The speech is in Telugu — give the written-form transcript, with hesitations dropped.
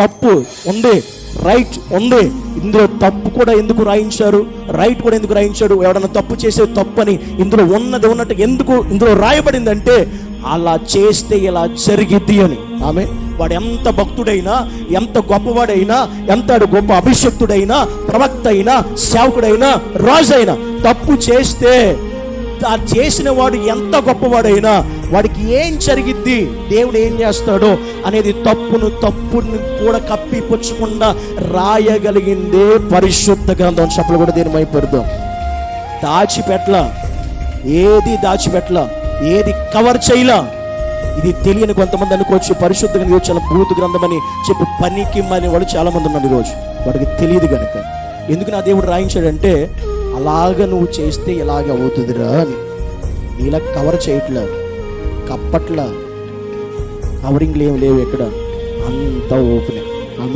తప్పు ఉంది, రైట్ ఉంది. ఇందులో తప్పు కూడా ఎందుకు రాయించారు, రైట్ కూడా ఎందుకు రాయించాడు? ఎవడన్నా తప్పు చేసే తప్పు అని ఇందులో ఉన్నది ఉన్నట్టు ఎందుకు ఇందులో రాయబడిందంటే, అలా చేస్తే ఇలా జరిగిద్ది అని. ఆమె వాడు ఎంత భక్తుడైనా, ఎంత గొప్పవాడైనా, ఎంత గొప్ప అభిషక్తుడైనా, ప్రవక్త అయినా, సేవకుడైనా, రాజు అయినా, తప్పు చేస్తే ఆ చేసిన వాడు ఎంత గొప్పవాడైనా వాడికి ఏం జరిగిద్ది, దేవుడు ఏం చేస్తాడో అనేది తప్పుని కూడా కప్పిపుచ్చకుండా రాయగలిగిందే పరిశుద్ధ గ్రంథం. చెప్పలు కూడా దీని మైపడదాం. దాచిపెట్ల, ఏది దాచిపెట్ల, ఏది కవర్ చేయలా. ఇది తెలియని కొంతమంది అనుకోవచ్చు, పరిశుద్ధ గ్రంథం చాలా భూత గ్రంథం అని చెప్పి పనికి మాని వాళ్ళు చాలా మంది ఉన్నారు ఈరోజు. వాడికి తెలియదు కనుక. ఎందుకు నా దేవుడు రాయించాడంటే, అలాగ నువ్వు చేస్తే ఇలాగ అవుతుందిరా అని. ఇలా కవర్ చేయట్లా, కప్పట్లా, కవరింగ్లు ఏమి లేవు, ఎక్కడ అంతా ఓపెన్.